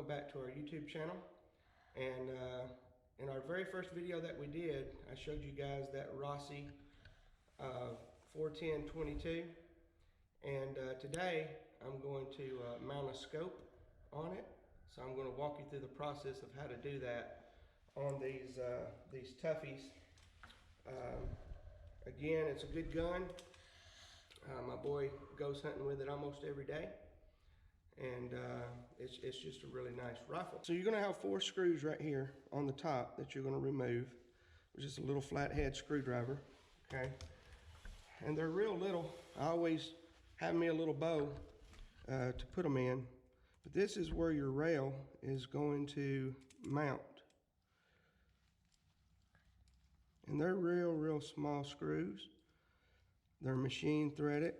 welcome back to our YouTube channel. And in our very first video that we did, I showed you guys that Rossi 410-22. And today I'm going to mount a scope on it. So I'm going to walk you through the process of how to do that on these Tuffies. Again, it's a good gun. My boy goes hunting with it almost every day. And it's just a really nice rifle. So you're gonna have 4 screws right here on the top that you're gonna remove. It's just a little flathead screwdriver, okay? And they're real little. I always have me a little bow to put them in. But this is where your rail is going to mount. And they're real small screws. They're machine threaded,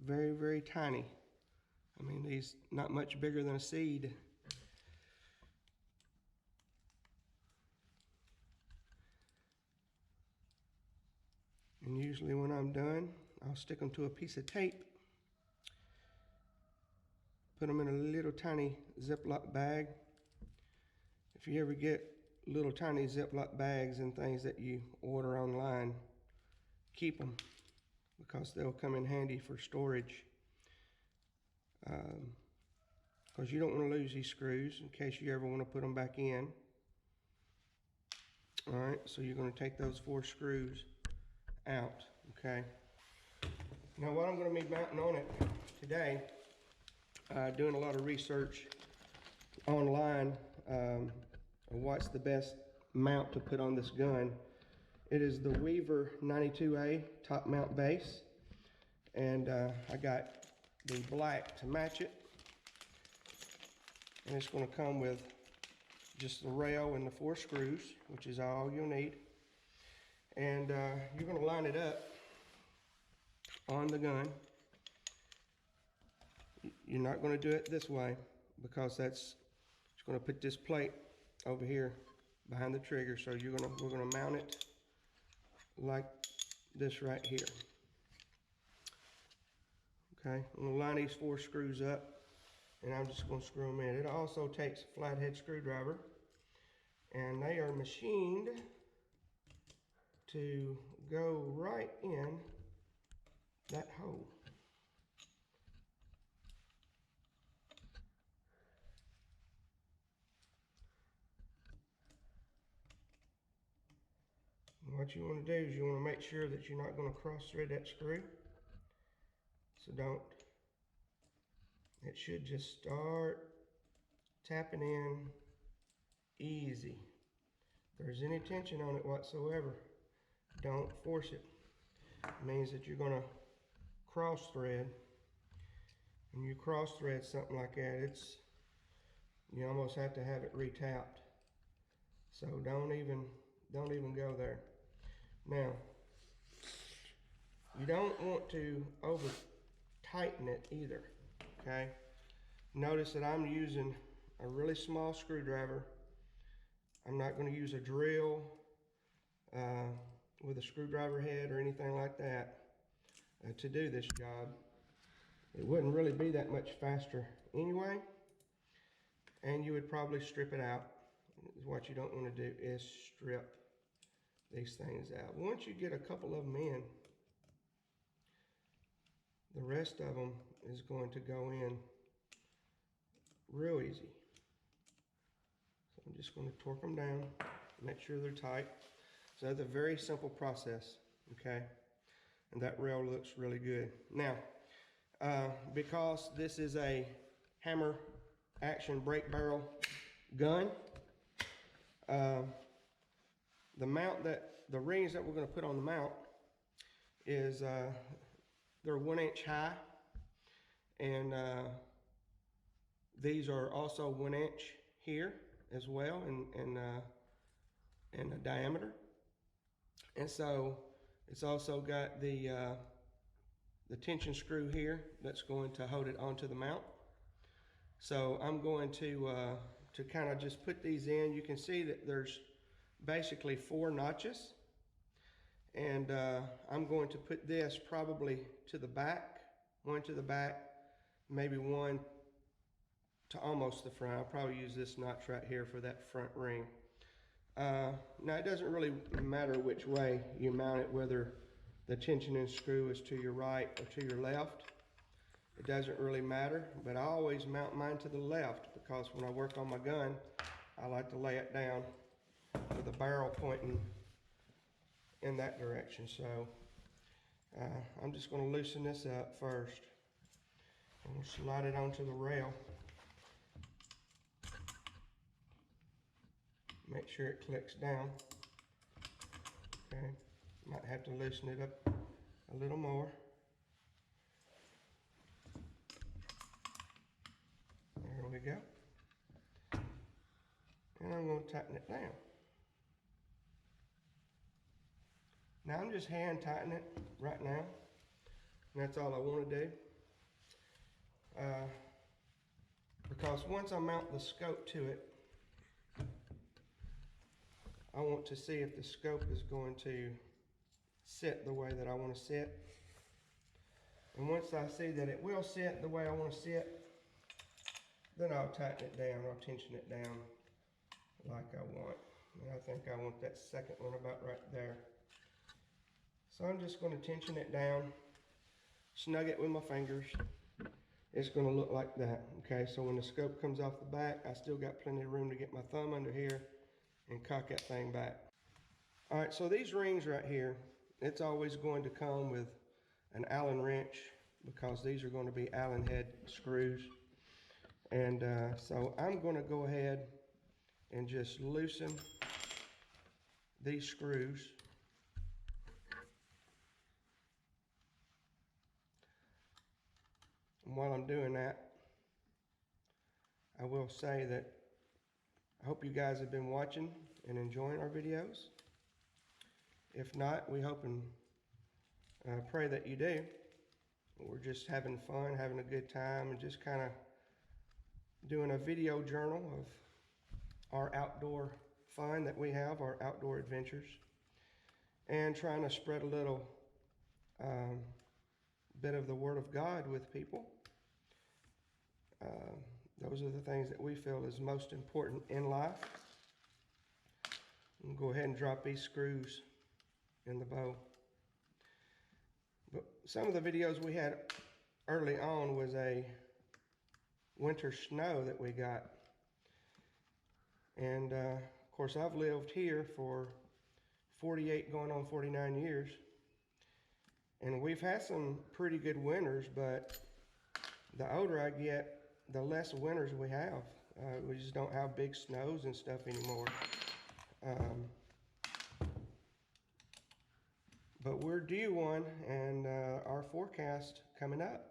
very tiny. I mean, these not much bigger than a seed. And usually when I'm done, I'll stick them to a piece of tape. Put them in a little tiny Ziploc bag. If you ever get little tiny Ziploc bags and things that you order online, keep them because they'll come in handy for storage. Because you don't want to lose these screws in case you ever want to put them back in. Alright, so you're going to take those 4 screws out, okay? Now what I'm going to be mounting on it today, doing a lot of research online on what's the best mount to put on this gun. It is the Weaver 92A top mount base, and I got the black to match it. And it's going to come with just the rail and the 4 screws, which is all you'll need. And you're going to line it up on the gun. You're not going to do it this way because it's going to put this plate over here behind the trigger. So we're going to mount it like this right here. Okay, I'm going to line these 4 screws up, and I'm just going to screw them in. It also takes a flathead screwdriver, and they are machined to go right in that hole. And what you want to do is you want to make sure that you're not going to cross thread that screw. So don't. It should just start tapping in easy. If there's any tension on it whatsoever, don't force it. It means that you're going to cross thread. When you cross thread something like that, you almost have to have it retapped. So don't even go there. Now, you don't want to over tighten it either, okay? Notice that I'm using a really small screwdriver. I'm not going to use a drill with a screwdriver head or anything like that to do this job. It wouldn't really be that much faster anyway, and you would probably strip it out. What you don't want to do is strip these things out. Once you get a couple of them in, the rest of them is going to go in real easy. So I'm just going to torque them down, make sure they're tight. So that's a very simple process, okay? And that rail looks really good. Now, because this is a hammer action break barrel gun, the rings that we're going to put on the mount is they're 1 inch high, and these are also 1 inch here as well in the diameter. And so it's also got the tension screw here that's going to hold it onto the mount. So I'm going to kind of just put these in. You can see that there's basically 4 notches. And I'm going to put this probably to the back, one to the back, maybe one to almost the front. I'll probably use this notch right here for that front ring. Now it doesn't really matter which way you mount it, whether the tensioning screw is to your right or to your left. It doesn't really matter, but I always mount mine to the left because when I work on my gun, I like to lay it down with the barrel pointing in that direction. So I'm just going to loosen this up first. I'm going to slide it onto the rail. Make sure it clicks down. Okay, might have to loosen it up a little more. There we go. And I'm going to tighten it down. Now I'm just hand tightening it right now. And that's all I want to do. Because once I mount the scope to it, I want to see if the scope is going to sit the way that I want to sit. And once I see that it will sit the way I want to sit, then I'll tighten it down, I'll tension it down like I want. And I think I want that second one about right there. So I'm just going to tension it down, snug it with my fingers. It's going to look like that. Okay, so when the scope comes off the back, I still got plenty of room to get my thumb under here and cock that thing back. All right, so these rings right here, it's always going to come with an Allen wrench because these are going to be Allen head screws. And so I'm going to go ahead and just loosen these screws. And while I'm doing that, I will say that I hope you guys have been watching and enjoying our videos. If not, we hope and pray that you do. We're just having fun, having a good time, and just kind of doing a video journal of our outdoor fun that we have, our outdoor adventures, and trying to spread a little bit of the Word of God with people. Those are the things that we feel is most important in life. I'm going to go ahead and drop these screws in the bow. But some of the videos we had early on was a winter snow that we got. And of course I've lived here for 48 going on 49 years. And we've had some pretty good winters, but the older I get, the less winters we have. We just don't have big snows and stuff anymore. But we're due one, and our forecast coming up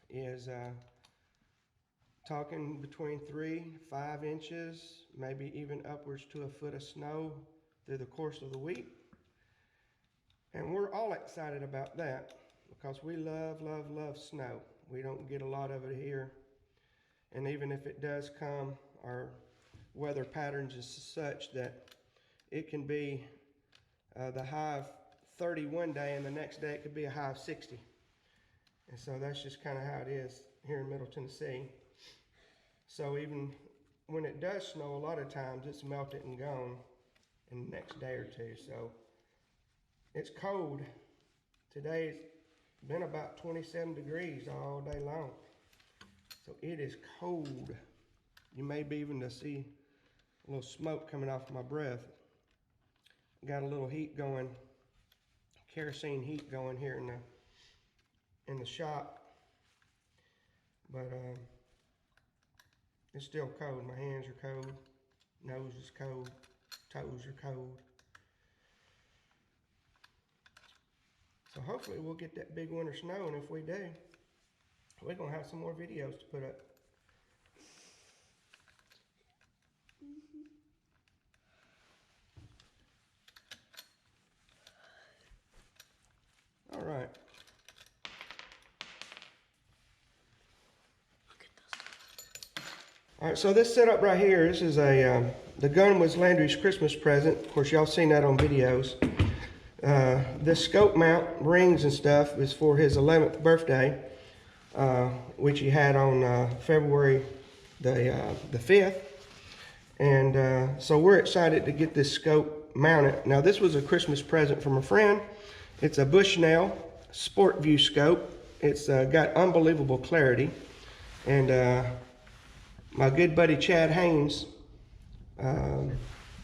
is talking between 3-5 inches, maybe even upwards to a foot of snow through the course of the week. And we're all excited about that because we love, love, love snow. We don't get a lot of it here. And even if it does come, our weather patterns is such that it can be the high of 30 one day and the next day it could be a high of 60. And so that's just kind of how it is here in Middle Tennessee. So even when it does snow, a lot of times it's melted and gone in the next day or two. So it's cold. Today's been about 27 degrees all day long. So it is cold. You may be even to see a little smoke coming off my breath. Got a little heat going, kerosene heat going here in the shop. But it's still cold. My hands are cold, nose is cold, toes are cold. So hopefully we'll get that big winter snow, and if we do, we're gonna have some more videos to put up. All right. All right, so this setup right here, this is the gun was Landry's Christmas present. Of course, y'all seen that on videos. This scope mount, rings and stuff is for his 11th birthday. which he had on February the 5th. And so we're excited to get this scope mounted. Now this was a Christmas present from a friend. It's a Bushnell Sport View scope. It's got unbelievable clarity. And my good buddy Chad Haynes,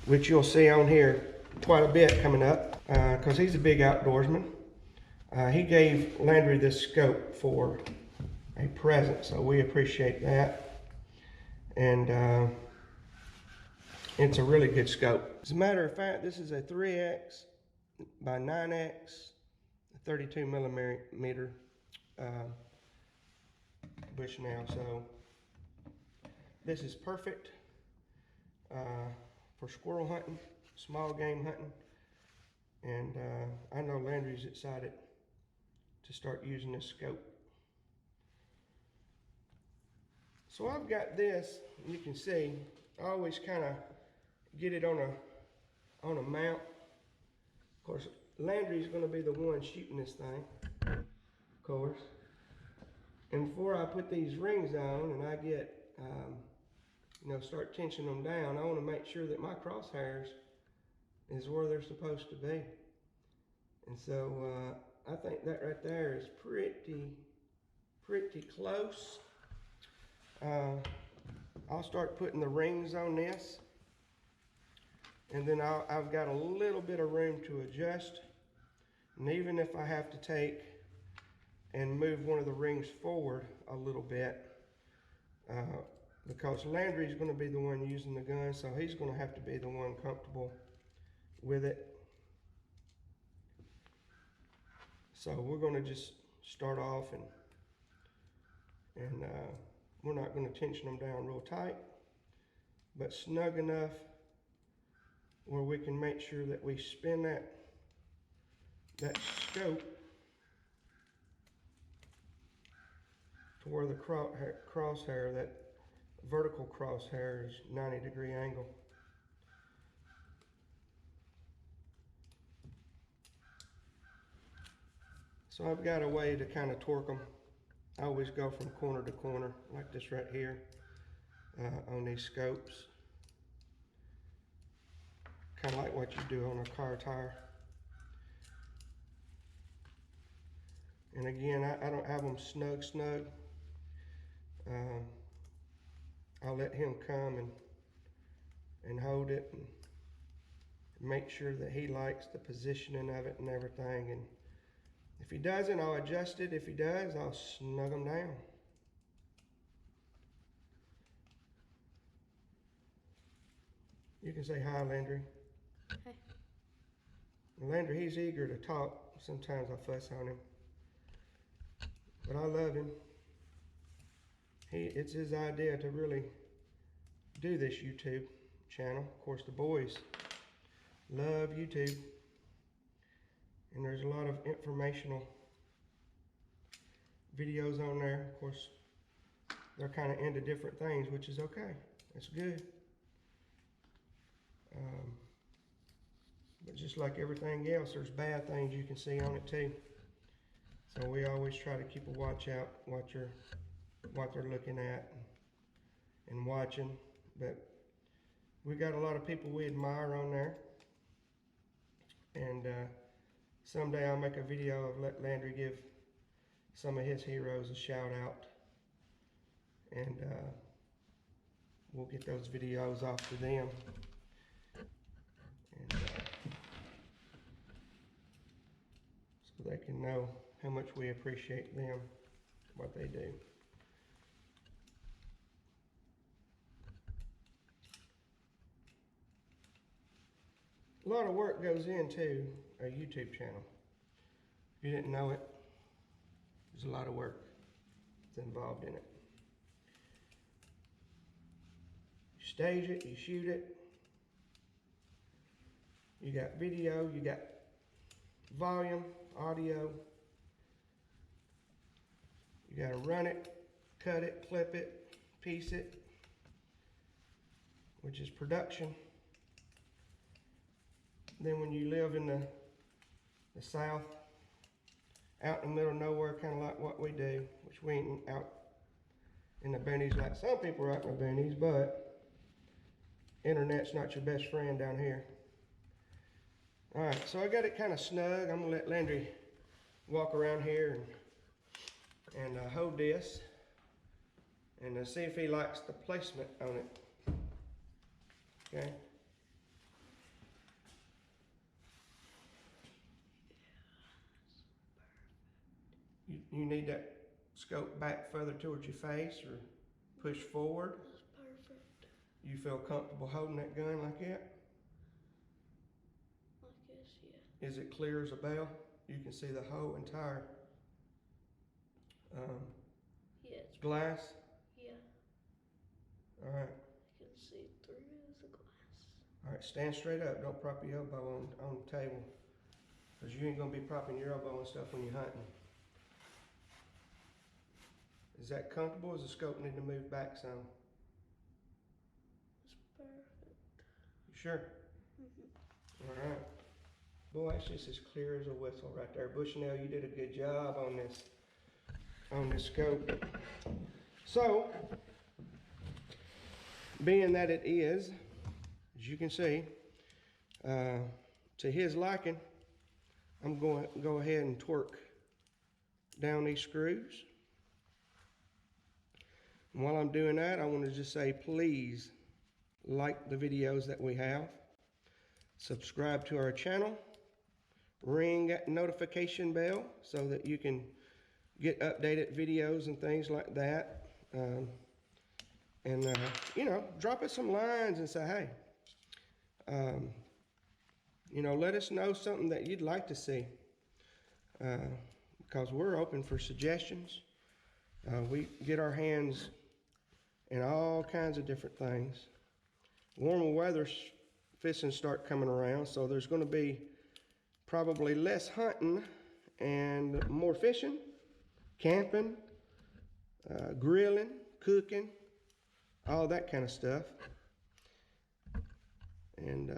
which you'll see on here quite a bit coming up, because he's a big outdoorsman. He gave Landry this scope for a present, so we appreciate that. And it's a really good scope. As a matter of fact, this is a 3X by 9X, 32 millimeter Bushnell. So this is perfect for squirrel hunting, small game hunting. And I know Landry's excited to start using this scope. So I've got this, you can see, I always kind of get it on a mount. Of course, Landry's going to be the one shooting this thing, of course. And before I put these rings on and I get, start tensioning them down, I want to make sure that my crosshairs is where they're supposed to be. And so I think that right there is pretty close. I'll start putting the rings on this, and then I've got a little bit of room to adjust. And even if I have to take and move one of the rings forward a little bit, because Landry's going to be the one using the gun, so he's going to have to be the one comfortable with it. So we're going to just start off, and we're not going to tension them down real tight, but snug enough where we can make sure that we spin that scope to where the crosshair, that vertical crosshair, is 90-degree angle. So I've got a way to kind of torque them. I always go from corner to corner, like this right here, on these scopes. Kind of like what you do on a car tire. And again, I don't have them snug. I'll let him come and hold it and make sure that he likes the positioning of it and everything. And if he doesn't, I'll adjust it. If he does, I'll snug him down. You can say hi, Landry. Hi. Landry, he's eager to talk. Sometimes I fuss on him, but I love him. It's his idea to really do this YouTube channel. Of course, the boys love YouTube, and there's a lot of informational videos on there. Of course, they're kind of into different things, which is okay. That's good. But just like everything else, there's bad things you can see on it too. So we always try to keep a watch out, what they're looking at and watching. But we got a lot of people we admire on there. And someday I'll make a video of let Landry give some of his heroes a shout out. And we'll get those videos off to them. And, so they can know how much we appreciate them, what they do. A lot of work goes into a YouTube channel. If you didn't know it, there's a lot of work that's involved in it. You stage it, you shoot it. You got video, you got volume, audio. You got to run it, cut it, clip it, piece it, which is production. Then when you live in the South, out in the middle of nowhere, kind of like what we do, which we ain't out in the boonies like some people are out in the boonies, but internet's not your best friend down here. All right, so I got it kind of snug. I'm gonna let Landry walk around here and hold this and see if he likes the placement on it. Okay. You need that scope back further towards your face or push forward. That's perfect. You feel comfortable holding that gun like that? I guess, yeah. Is it clear as a bell? You can see the whole entire Yeah, it's glass? Yeah. All right. I can see through the glass. All right, stand straight up. Don't prop your elbow on the table, because you ain't gonna be propping your elbow and stuff when you're hunting. Is that comfortable? Does the scope need to move back some? It's perfect. You sure? Mm-hmm. All right. Boy, that's just as clear as a whistle right there. Bushnell, you did a good job on this scope. So, being that it is, as you can see, to his liking, I'm going to go ahead and torque down these screws. And while I'm doing that, I want to just say, please like the videos that we have, subscribe to our channel, ring that notification bell so that you can get updated videos and things like that. You know, drop us some lines and say, hey, you know, let us know something that you'd like to see, because we're open for suggestions. We get our hands in all kinds of different things. Warmer weather's fixing to start coming around, so there's going to be probably less hunting and more fishing, camping, grilling, cooking, all that kind of stuff. And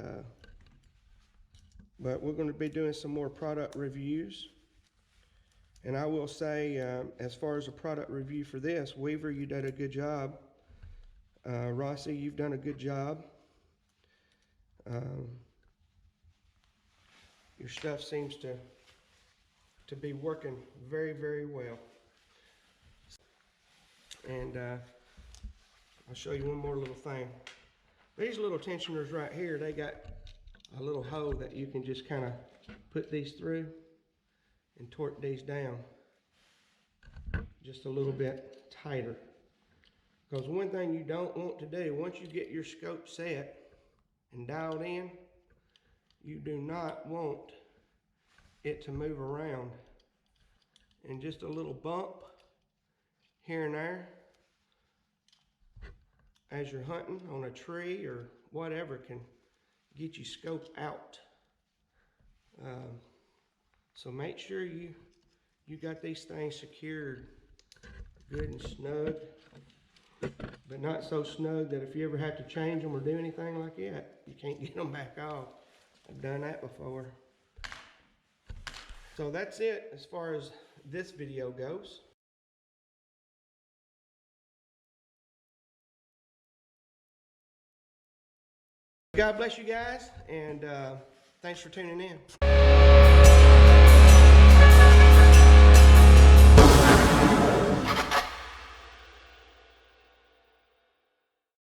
but we're going to be doing some more product reviews. And I will say, as far as a product review for this, Weaver, you did a good job. Rossi, you've done a good job. Your stuff seems to be working very, very well. And I'll show you one more little thing. These little tensioners right here, they got a little hole that you can just kind of put these through and torque these down just a little bit tighter. Because one thing you don't want to do, once you get your scope set and dialed in, you do not want it to move around. And just a little bump here and there as you're hunting on a tree or whatever can get you scope out. So make sure you got these things secured good and snug, but not so snug that if you ever have to change them or do anything like that, you can't get them back off. I've done that before. So that's it as far as this video goes. God bless you guys, and thanks for tuning in.